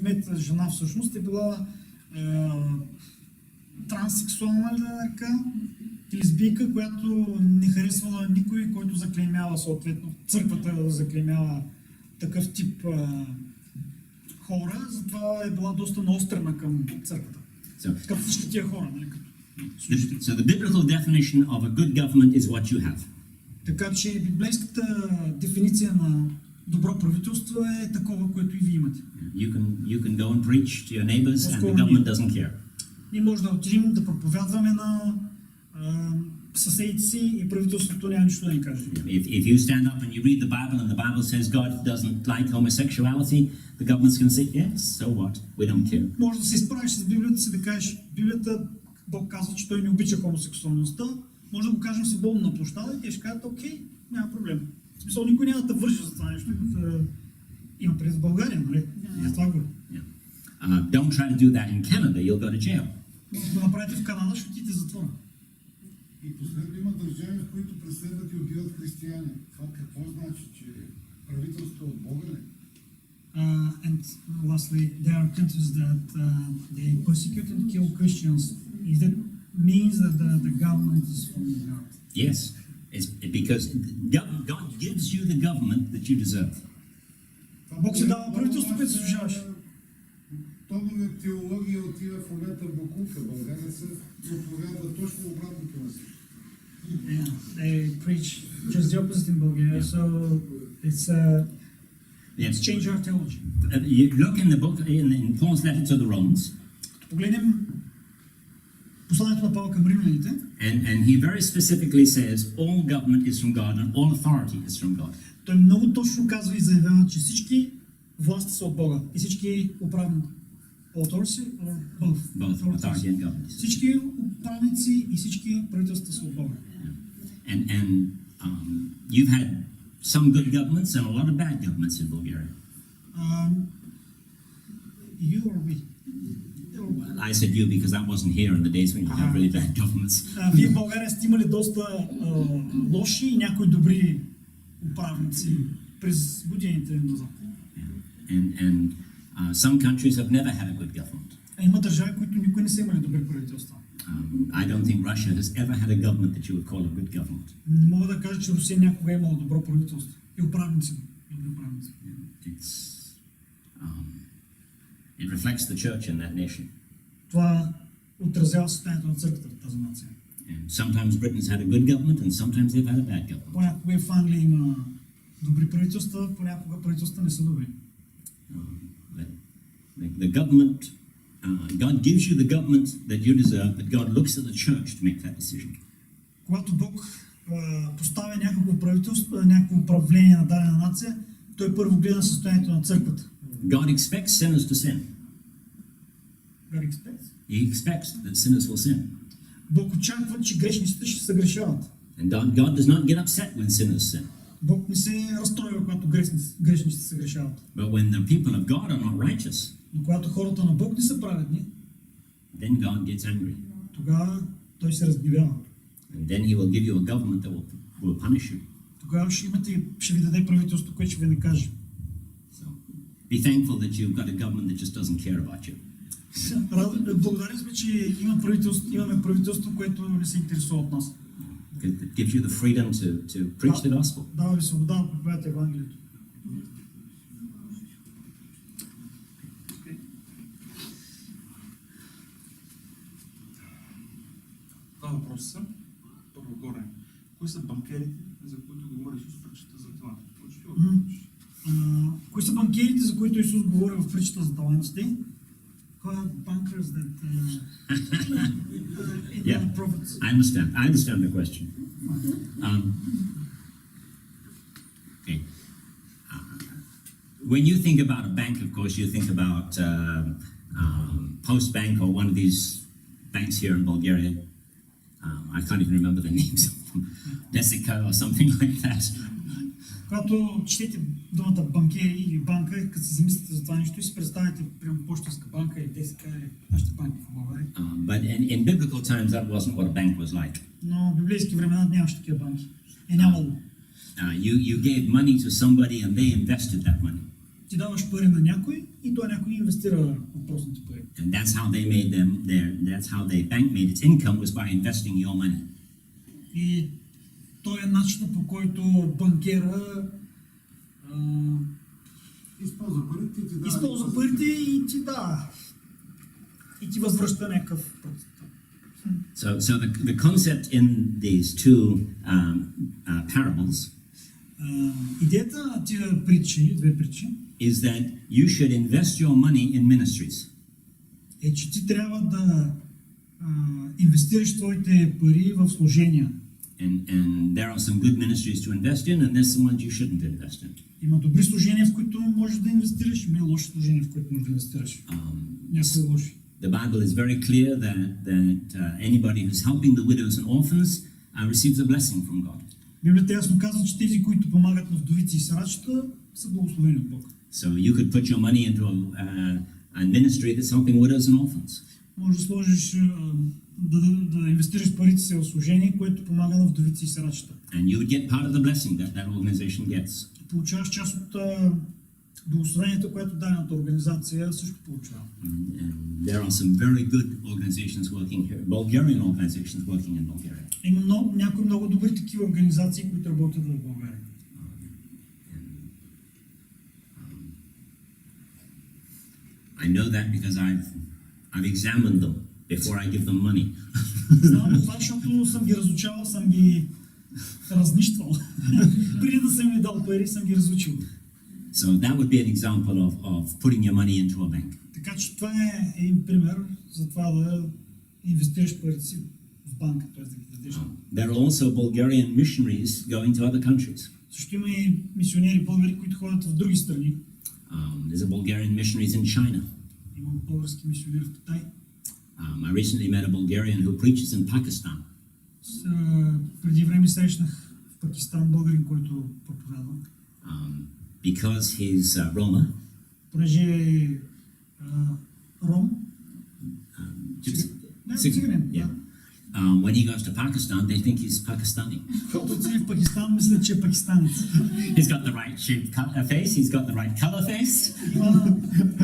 Ахмед жена всъщност е била транссексуална лека, лесбийка, която не харесвала никой, който заклеймява съответно църквата, заклеймява такъв тип хора, затова е била доста наострена към църквата. Към всички тия хора, нали? So the biblical definition of a good government is what you have. Така че библейската дефиниция на добро правителство е такова, което и вие имате. You can go and preach to your neighbors and the government doesn't care. Ние може да отидем да проповядваме на съседите си и правителството няма нищо да ни каже. If you stand up and you read the Bible and the Bible says God doesn't like homosexuality, the government's going to say, yes, so what? We don't care. Може да се изправиш с Библията си да кажеш, Библията, Бог казва, че той не обича хомосексуалността, може да го кажем символно на площада и те ще кажат, окей, няма проблем. В смисъл, никой няма да вържи за това нещо. Има през България, нали? Това го. Don't try to do that in Canada, you'll go to jail. Ако го направите в Канада, ще отидете в затвора. И последно има държави, в които преследват и убиват християни. Това какво значи, че правителството е от Бога ли? And lastly, there are countries that they persecute and kill Christians. Is that means that the government is from God? Yes, it's because God gives you the government that you deserve. Бог си дава правителство, което заслужаваш. Томове теология отива в момента в Бокулка. България се проповядва точно обратното на всичко. Yeah, they preach just the opposite in Bulgaria, so it's change our theology. You look in the book, in Paul's letter to the Romans. Погледнем посланието на Павел към римляните. And he very specifically says all government is from God and all authority is from God. Той много точно казва и заявява, че всички власти са от Бога и всички управни authority or both. Both authority and government. Всички управници и всички правителства са от Бога. And you've had some good governments and a lot of bad governments in Bulgaria. You or we? I said you because I wasn't here in the days when you had really bad governments. Вие в България сте имали доста лоши и някои добри управници през годините назад. And some countries have never had a good government. Има държави, които никой не са имали добри правителства. I don't think Russia has ever had a government that you would call a good government. Не мога да кажа, че Русия някога е имала добро правителство и управници. Добри управници. It reflects the church in that nation. Това отразява състоянието на църквата в тази нация. And sometimes Britain's had a good government and sometimes they've had a bad government. Понякога в Англия има добри правителства, понякога правителства не са добри. The government, God gives you the government that you deserve, but God looks at the church to make that decision. Когато Бог поставя някакво правителство, някакво управление на дадена нация, той първо гледа на състоянието на църквата. God expects sinners to sin. God expects? He expects that sinners will sin. Бог очаква, че грешниците ще се грешават. And God does not get upset when sinners sin. Бог не се разстройва, когато грешниците се грешават. But when the people of God are not righteous, но когато хората на Бог не са праведни, then God gets angry. Тогава той се разгневява. And then he will give you a government that will punish you. Тогава ще ви даде правителство, което ще ви накаже. So, be thankful that you've got a government that just doesn't care about you. Благодаря сме, че имаме правителство, което не се интересува от нас. It gives you the freedom to preach the gospel. Дава ви свобода да проповядате Евангелието. Два въпроса са. Първо горе. Кои са банкерите, за които говори Исус в притчата за талантите? Кои са банкерите, за които Исус говори в притчата за талантите? Кои са bankers that Yeah, prophets? I understand the question. Okay. When you think about a bank, of course, you think about Post Bank or one of these banks here in Bulgaria. I can't even remember the names of them. Desica or something like that. Когато четете думата банкери или банка, като се замислите за това нещо и си представите прямо Пощенска банка или Десика или нашите банки в България. But in biblical times, that wasn't what a bank was like. Но в библейски времена нямаше такива банки. Нямало. You gave money to somebody and they invested that money. Ти даваш пари на някой и той някой инвестира въпросните пари. And that's how they made that's how the bank made its income, was by investing your money. И той е начинът, по който банкера Използва парите и ти дава. използва парите и ти дава. И ти възвръща някакъв процент. So the concept in these two parables Идеята на тия притчи, две притчи, is that you should invest your money in ministries. е, че ти трябва да инвестираш твоите пари в служения. And there are some good ministries to invest in, and there's some ones you shouldn't invest in. Има добри служения, в които можеш да инвестираш, има и лоши служения, в които можеш да инвестираш. Някои лоши. The Bible is very clear that anybody who's helping the widows and orphans receives a blessing from God. Библията ясно казва, че тези, които помагат на вдовици и сирачета, са благословени от Бог. So you could put your money into a ministry that's helping widows and orphans. Може да сложиш, да инвестираш парите си в служение, което помага на вдовици и сирачета. And you would get part of the blessing that organization gets. Получаваш част от благословението, което дадената организация също получава. And there are some very good organizations working here, Bulgarian organizations working in Bulgaria. Има някои много добри такива организации, които работят в България. I know that because I've examined them before I give them money. Знам това, защото съм ги разучавал, съм ги разнищвал. Преди да съм ми дал пари, съм ги разучил. So that would be an example of putting your money into a bank. Така че това е един пример за това да инвестираш парите си в банка, т.е. да ги дадеш. There are also Bulgarian missionaries going to other countries. Също има и мисионери българи, които ходят в други страни. There's a Bulgarian missionaries in China. Има български мисионери в Китай. I recently met a Bulgarian who preaches in Pakistan. Преди време срещнах в Пакистан българин, който проповядва. Because he's Roma. Понеже е ром. Циганин, да. When he goes to Pakistan, they think he's Pakistani. Когато отиде в Пакистан, мисля, че е пакистанец. He's got the right shaped face, he's got the right color face. Има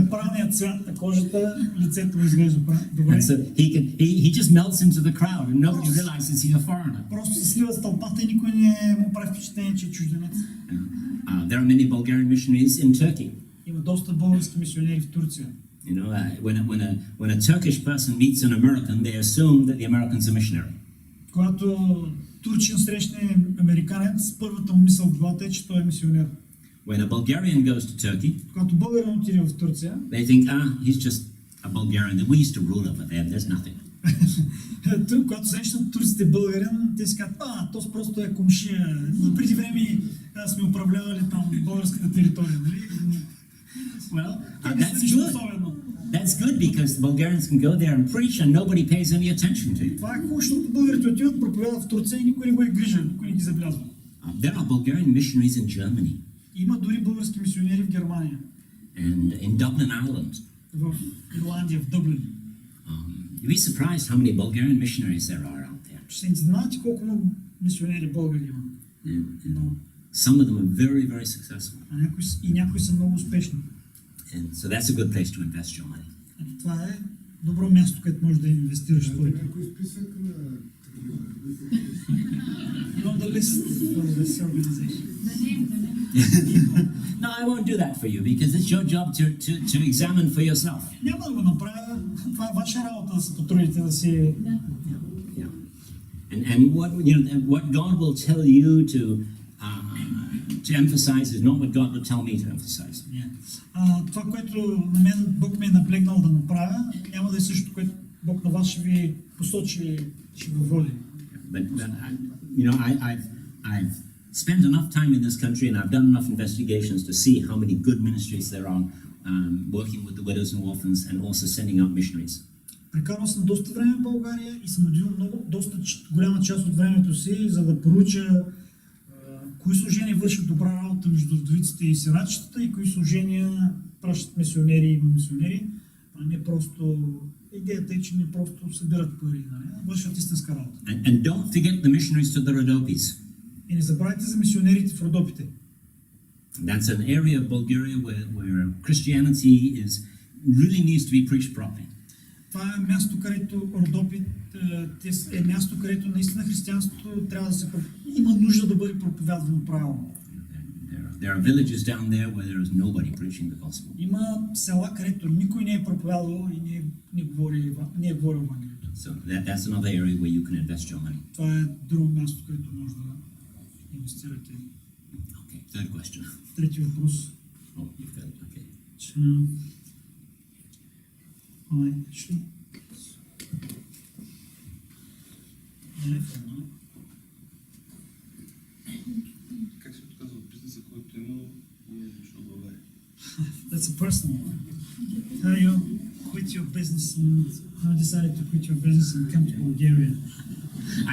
правилният цвят на кожата, лицето му изглежда добре. And so he just melts into the crowd and nobody realizes he's a foreigner. Просто се слива с тълпата и никой не му прави впечатление, че е чужденец. There are many Bulgarian missionaries in Turkey. Има доста български мисионери в Турция. You know, when a Turkish person meets an American, they assume that the American's a missionary. Когато турчин срещне американец, първата му мисъл в главата е, че той е мисионер. When a Bulgarian goes to Turkey, Когато българин отиде в Турция, they think, he's just a Bulgarian. We used to rule over there. There's nothing. когато срещнат турците българин, те си казват, то просто е комшия. И преди време сме управлявали там българската територия, нали? Well, that's good. That's good because Bulgarians can go there and preach and nobody pays any attention to you. Това е хубаво, защото българите отиват, проповядат в Турция и никой не го е грижа, никой не ги забелязва. There are Bulgarian missionaries in Germany. Има дори български мисионери в Германия. And in Dublin, Ireland. В Ирландия, в Дъблин. You'd be surprised how many Bulgarian missionaries there are out there. Ще се изненадате колко много мисионери българи има. Some of them are very, very successful. Някои са много успешни. And so that's a good place to invest your money. Това е добро място, където можеш да инвестираш твоите. Някой списък на... You're on the list of this organization. No, I won't do that for you because it's your job to examine for yourself. Няма да го направя. Това е ваша работа да се потрудите да си... Yeah. And what God will tell you to emphasize is not what God will tell me to emphasize. Това, което на мен Бог ме е наблегнал да направя, няма да е също, което Бог на вас ще ви посочи, ще го води. But I've spent enough time in this country and I've done enough investigations to see how many good ministries there are working with the widows and orphans and also sending out missionaries. Прекарал съм доста време в България и съм отделил доста голяма част от времето си, за да проуча кои служения вършат добра работа между вдовиците и сирачетата и кои служения пращат мисионери и мисионери. Не просто... Идеята е, че не просто събират пари, вършат истинска работа. And don't forget the missionaries to the Rodopis. И не забравяйте за мисионерите в Родопите. That's an area of Bulgaria where Christianity really needs to be preached properly. Това е място, където Родопи е място, където наистина християнството трябва да се има нужда да бъде проповядвано правилно. There are villages down there where there is nobody preaching the gospel. Има села, където никой не е проповядвал и не е говорил Евангелието. So that's another area where you can invest your money. Това е друго място, където може да инвестирате. Okay, third question. Трети въпрос. Oh, you've got it. Okay. Actually, Как се отказва от бизнеса, който е имал и е дошъл в България? That's a personal one. How you quit your business and how you decided to quit your business and come to Bulgaria?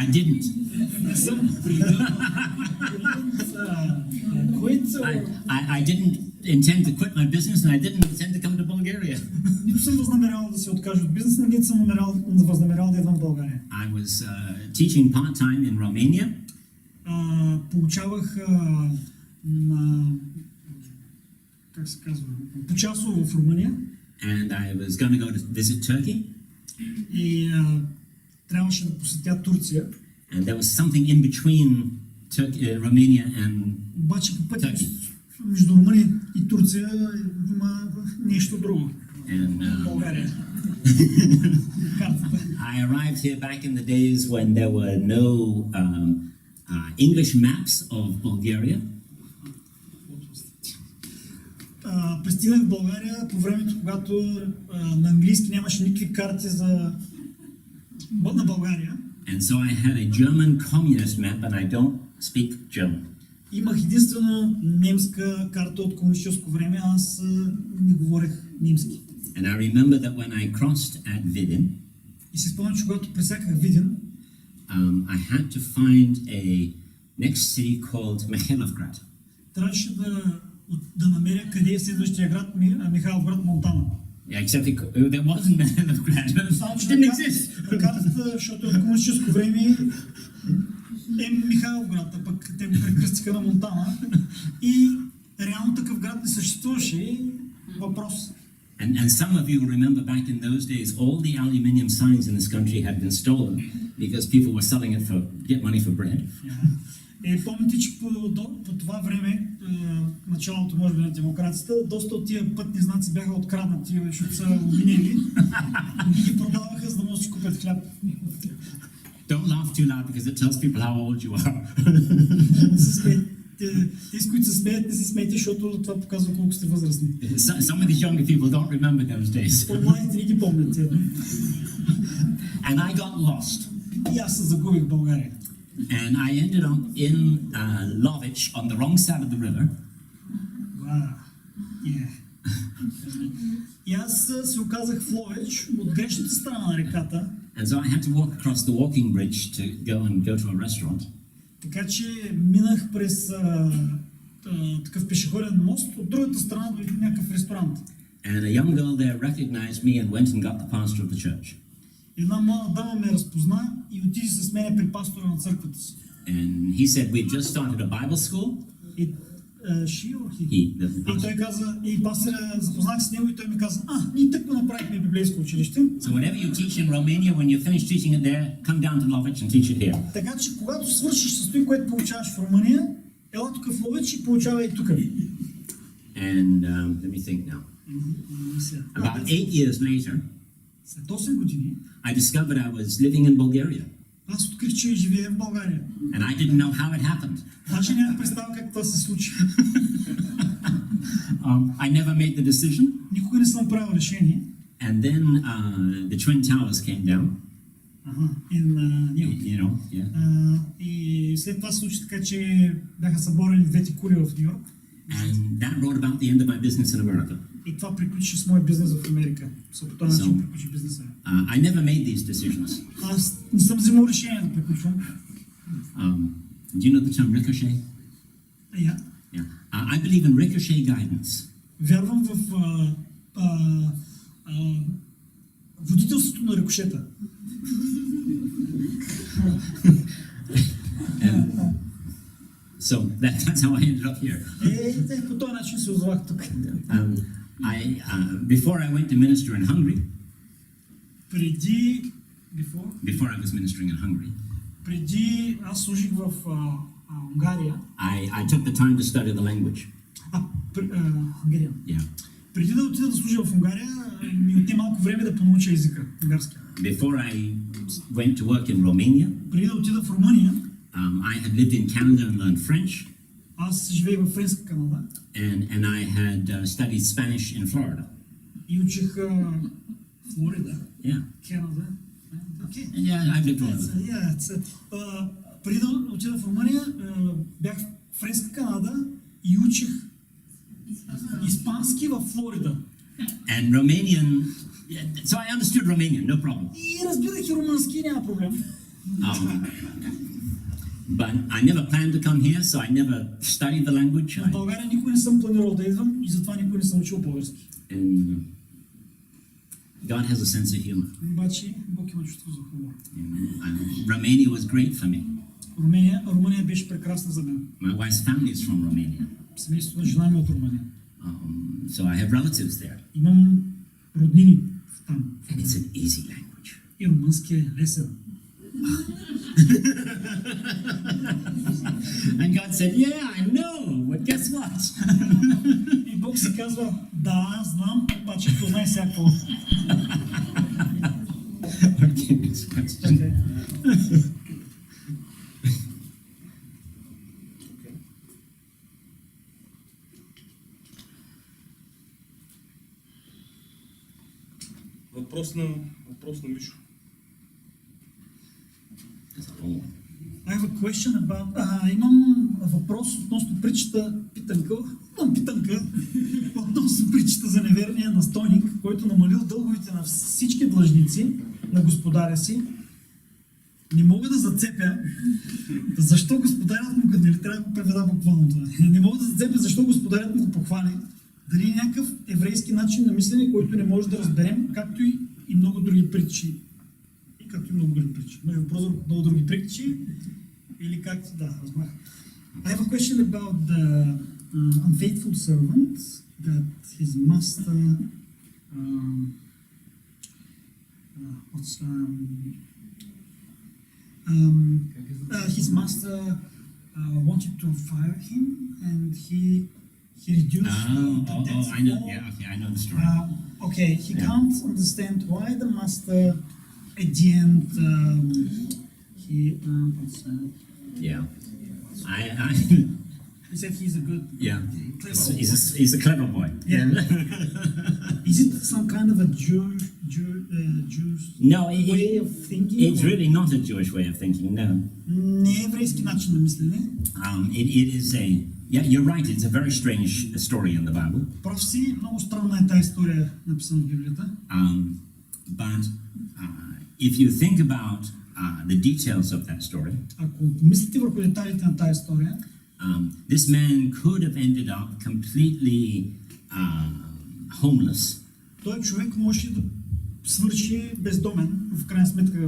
I didn't. Quit or... I didn't intend to quit my business, and I didn't intend to come to Bulgaria. Нито съм възнамерял да се откажа от бизнеса, нито съм възнамерял да идвам в България. I was teaching part-time in Romania. Получавах на... как се казва? Почасово в Румъния. And I was going to go to visit Turkey. И трябваше да посетя Турция. And there was something in between Romania and Обаче по пътя Turkey. между Румъния и Турция има нещо друго. And България. Картата. I arrived here back in the days when there were no English maps of Bulgaria. Пристигнах в България по времето, когато на английски нямаше никакви карти на България. And so I had a German communist map, and I don't speak German. Имах единствено немска карта от комунистическо време, аз не говорех немски. And I remember that when I crossed at Vidin, И се спомням, че когато пресяках Видин, I had to find a next city called Mihailovgrad. трябваше да намеря къде е следващия град, Михайловград, Монтана. Yeah, except there wasn't Mihailovgrad. It didn't exist. На картата, защото от комунистическо време е Михайловград, а пък те го прекръстиха на Монтана. И реално такъв град не съществуваше. Въпрос. And some of you remember back in those days, all the aluminium signs in this country had been stolen because people were selling it to get money for bread. Помните, че по това време, началото може би на демокрацията, доста от тия пътни знаци бяха откраднати, защото са обвинени и ги продаваха, за да може да си купят хляб. Don't laugh too loud because it tells people how old you are. Тези, които се смеят, не се смейте, защото това показва колко сте възрастни. Some of these younger people don't remember those days. По-младите не ги помнят. And I got lost. И аз се загубих в България. And I ended up in Lovich on the wrong side of the river. И аз се оказах в Ловеч от грешната страна на реката. And so I had to walk across the walking bridge to go to a restaurant. Така че минах през такъв пешеходен мост от другата страна до някакъв ресторант. And a young girl there recognized me and went and got the pastor of the church. Една млада дама ме разпозна и отиде с мене при пастора на църквата си. And he said, we've just started a Bible school. И той каза, и пастора, запознах с него и той ми каза, ние тъкмо направихме библейско училище. So whenever you teach in Romania, when you finish teaching it there, come down to Lovich and teach it here. Така че когато свършиш с това, което получаваш в Румъния, ела тук в Ловеч и получава и тук. And let me think now. About 8 years later, след 8 години, I discovered I was living in Bulgaria. Аз открих, че живея в България. And I didn't know how it happened. Значи нямах представа как това се случи. I never made the decision. Никога не съм правил решение. And then the Twin Towers came down. You know, yeah. И след това се случи така, че бяха съборени двете кули в Ню Йорк. And that brought about the end of my business in America. И това приключи с моя бизнес в Америка. По този начин приключи бизнеса. I never made these decisions. Аз не съм взимал решение да приключвам. Do you know the term ricochet? Yeah. I believe in ricochet guidance. Вярвам в водителството на рикошета. So that's how I ended up here. По този начин се озовах тук. Before I went to minister in Hungary, Преди before I was ministering in Hungary, аз служих в Унгария. I took the time to study the language. Унгария. Yeah. Преди да отида да служа в Унгария, ми отне малко време да понауча езика унгарски. Before I went to work in Romania, Преди да отида в Румъния, I had lived in Canada and learned French, аз живеех в Френска Канада and I had studied Spanish in Florida. и учих Флорида, Yeah. Канада. Okay. Yeah, I've lived all over. Преди да отида в Румъния, бях в Френска Канада и учих испански в Флорида. And Romanian, so I understood Romanian, no problem. И разбирах и румънски, няма проблем. But I never planned to come here, so I never studied the language. В България никой не съм планирал да идвам и затова никой не съм учил български. And God has a sense of humor. Обаче Бог има чувство за хумор. And Romania was great for me. Румъния беше прекрасна за мен. My wife's family is from Romania. Семейството на жена ми е от Румъния. So I have relatives there. Имам роднини там. And it's an easy language. И румънски е лесен. And God said, yeah, I know, but guess what? И Бог си казва, да, знам, обаче познай всяко. Okay, next question. Въпрос на Мишо. I have a question about... имам въпрос относно питанка относно притчата за неверния настойник, който намалил дълговете на всички длъжници на господаря си. Не мога да зацепя защо господарят му, нали трябва да го преведа буквално това. Не мога да зацепя защо господарят му го похвали. Дали е някакъв еврейски начин на мислене, който не може да разберем, както и много други притчи. Може въпрос за много други притчи или както, да, разбрах. I have a question about the unfaithful servant that his master his master wanted to fire him and he reduced the debt. I know. Yeah, okay, I know the story. Okay, he can't understand why the master at the end Yeah. he said he's a good clever He's a clever boy. Is it some kind of a Jewish No, way of thinking? it's really not a Jewish way of thinking, no. Не е еврейски начин на мислене. It is you're right, it's a very strange story in the Bible. Прав си, много странна е тази история, написана в Библията. But if you think about the details of that story, Ако мислите върху детайлите на тази история, this man could have ended up completely homeless. той човек може да свърши бездомен, в крайна сметка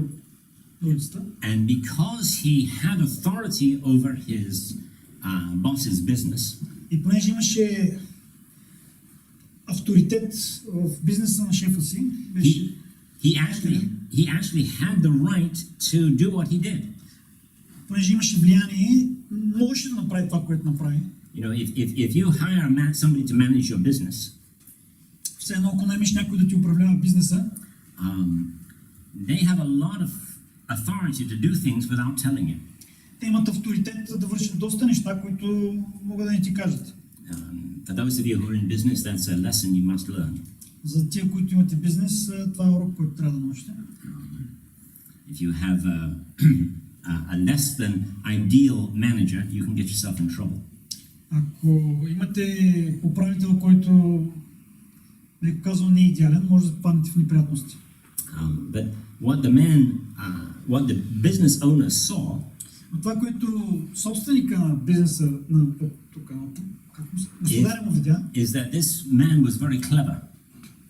на улицата. And because he had authority over his boss's business, И понеже имаше авторитет в бизнеса на шефа си, беше he actually had the right to do what he did. Понеже имаше влияние, можеше да направи това, което направи. You know, if you hire somebody to manage your business, Все едно, ако наемеш някой да ти управлява бизнеса, they have a lot of authority to do things without telling you. те имат авторитет да вършат доста неща, които могат да не ти кажат. For those of you who are in business, that's a lesson you must learn. За тия, които имате бизнес, това е урок, който трябва да научите. If you have a less than ideal manager, you can get yourself in trouble. Ако имате управител, който не казва не е идеален, може да попаднете в неприятности. But what the business owner saw, Но това, което собственика на бизнеса, господаря му видя, is that this man was very clever.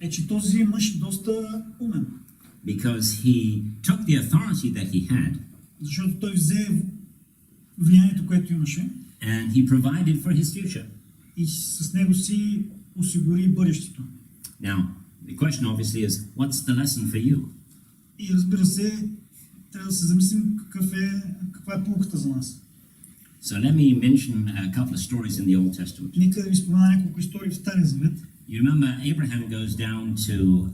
е, че този мъж доста умен. Because he took the authority that he had, Защото той взе влиянието, което имаше, and he provided for his future. и с него си осигури бъдещето. Now, the question obviously is, what's the lesson for you? И разбира се, трябва да се замислим каква е полуката за нас. So let me mention a couple of stories in the Old Testament. Нека да ви спомена няколко истории в Стария Завет. You remember Abraham goes down to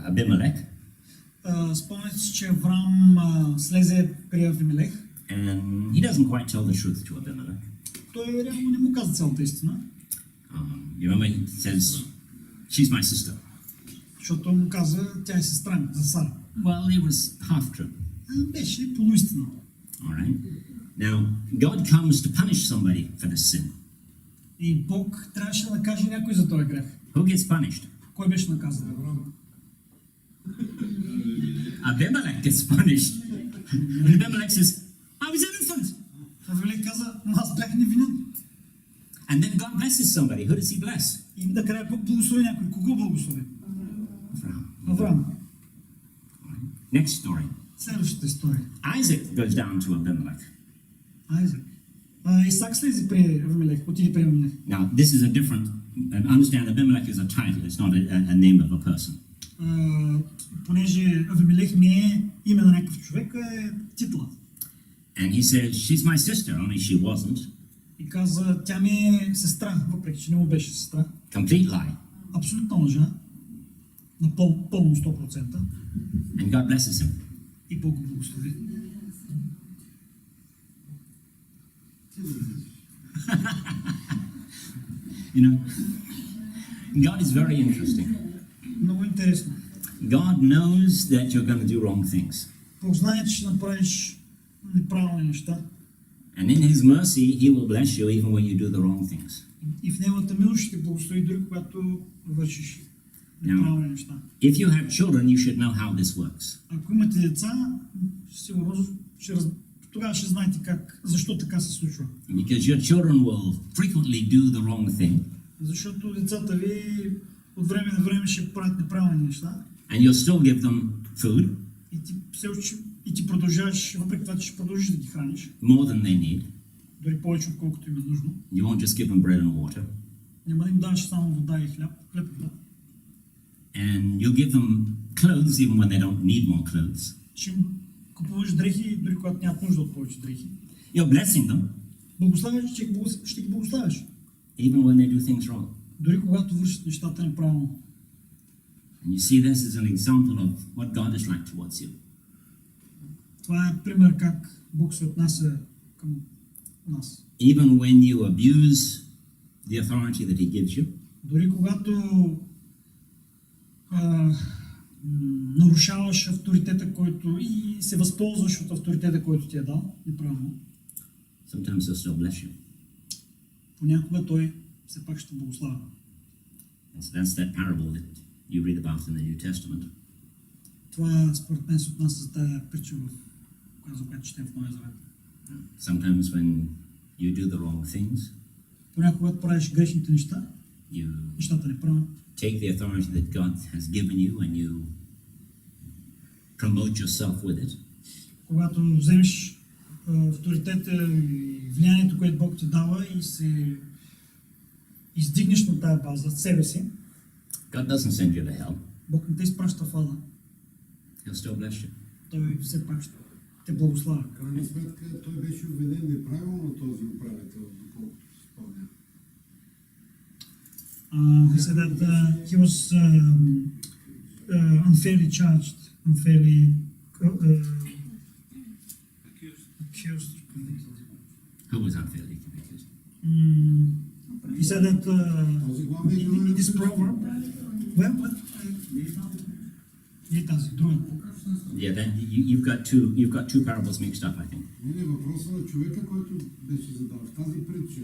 Abimelech, Спомняте си, че Авраам слезе при Авимелех. and he doesn't quite tell the truth to Abimelech. Той реално не му каза цялата истина, You remember he says, she's my sister. защото му каза, тя е сестра ми, за Сара. Well, it was half true. Беше полуистина. All right. Now, God comes to punish somebody for this sin. И Бог трябваше да накаже някой за този грех. Who gets punished? Кой беше наказан? Abimelech gets punished. And Abimelech says, I was innocent. Авимелех каза, аз бях невинен. And then God blesses somebody. Who does he bless? И накрая Бог благослови някой. Кого благослови? Abraham. Авраам. Next story. Следващата история. Isaac goes down to Abimelech. Айзак. Исак слезе при Авимелех, отиде при Авимелех. Now, this is a different, and understand Abimelech is a title, it's not a name of a person. Понеже Авимелех не е име на някакъв човек, е титла. And he says, she's my sister, only she wasn't. И каза, тя ми е сестра, въпреки че не му беше сестра. Complete lie. Абсолютна лъжа. На пълно 100%. And God blesses him. И Бог го благослови. You know, God is very interesting. Много интересно. God knows that you're going to do wrong things. Бог знае, че ще направиш неправилни неща. And in His mercy, He will bless you even when you do the wrong things. И в Неговата милост ще те благослови дори когато вършиш неправилни неща. If you have children, you should know how this works. Ако имате деца, сигурно тогава ще знаете защо така се случва. Because your children will frequently do the wrong thing. Защото децата ви от време на време ще правят неправилни неща. And you'll still give them food. И ти продължаваш, въпреки това, че ще продължиш да ги храниш. More than they need. Дори повече, отколкото им е нужно. You won't just give them bread and water. Няма да им даваш само вода и хляб и вода. And you'll give them clothes even when they don't need more clothes. Ще им купуваш дрехи, дори когато нямат нужда от повече дрехи. You're blessing them. Благославяш, ще ги благославяш. Even when they do things wrong. Дори когато вършат нещата неправилно. And you see this as an example of what God is like towards you. Това е пример как Бог се отнася към нас. Even when you abuse the authority that He gives you. Дори когато нарушаваш авторитета, който и се възползваш от авторитета, който ти е дал, неправилно. Sometimes He'll still bless you. Понякога Той все пак ще благославя. And so that's that parable that you read about in the New Testament. Това според мен се отнася за тази притча, за която четем в Новия Завет. Sometimes when you do the wrong things, понякога когато правиш грешните неща, нещата неправилно, take the authority that God has given you and you promote yourself with it. Когато вземеш авторитета и влиянието, което Бог ти дава и се издигнеш на тази база себе си, God doesn't send you to hell. Бог не те изпраща в ада. He'll still bless you. Той все пак ще те благославя. В крайна сметка той беше обвинен неправилно този управител, доколкото се спомня. He said that he was unfairly charged, unfairly accused. Who was unfairly accused? He said that in this proverb, what? Не тази, другата. Yeah, then you've got two parables mixed up, I think. Не, въпросът на човека, който беше задал в тази притча,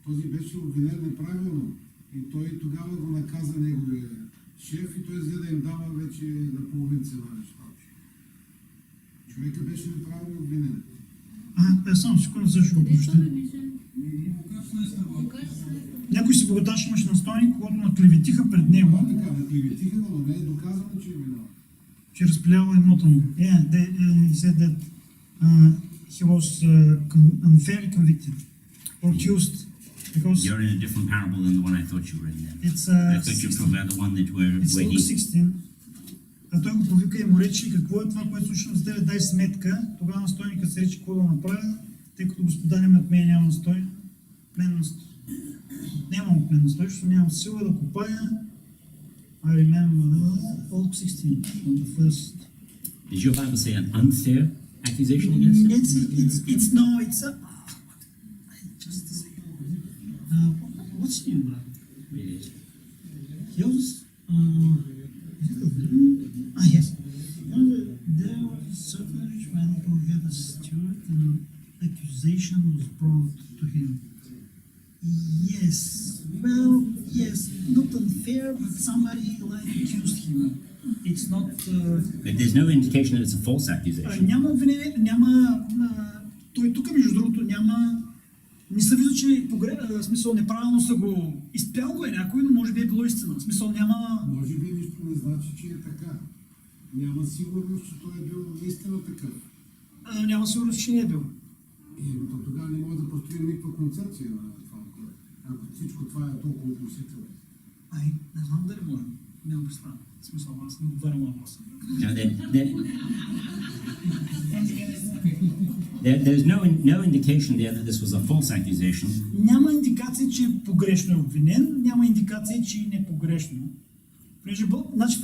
този беше обвинен неправилно и той тогава го наказа неговия шеф и той взе да им дава вече на половин цена нещата. Човека беше неправилно обвинен. Само секунда, също го обобщя. Някой си богаташ имаше настойник, когато наклеветиха пред него. Така, наклеветиха, но не е доказано, че е виновен. Че разпилява имота му. He said that he was unfairly convicted or accused because You're in a different parable than the one I thought you were in then. it's I thought you were talking about the one that it's where Luke he 16. А той го повика и му рече, какво е това, което слушам за тебе, дай сметка. Тогава настойникът се рече, какво да направя, тъй като Господа няма от мен, няма настой. Нямам от мен настой, защото нямам сила да копая. I remember Luke 16, on the first. Does your Bible say an unfair accusation against him? It's a. Just a second. What's your Bible? Read it. Yours? Yes. There was a certain rich man who had a steward, and an accusation was brought to him. Yes, well, yes, not unfair, but somebody accused him. It's not. But there's no indication that it's a false accusation. Няма обвинение, той тук, между другото, не се вижда, че в смисъл неправилно са го изпял го е някой, но може би е било истина. В смисъл няма. Може би нищо не значи, че е така. Няма сигурност, че той е бил наистина такъв. Няма сигурност, че не е бил. То тогава не може да построим никаква концепция на това. Ако всичко това е толкова относително. Не знам дали може. Нямам представа. В смисъл, аз не отварям въпроса. Now, there's no indication there that this was a false accusation. Няма индикация, че погрешно е обвинен, няма индикация, че не е погрешно. Значи,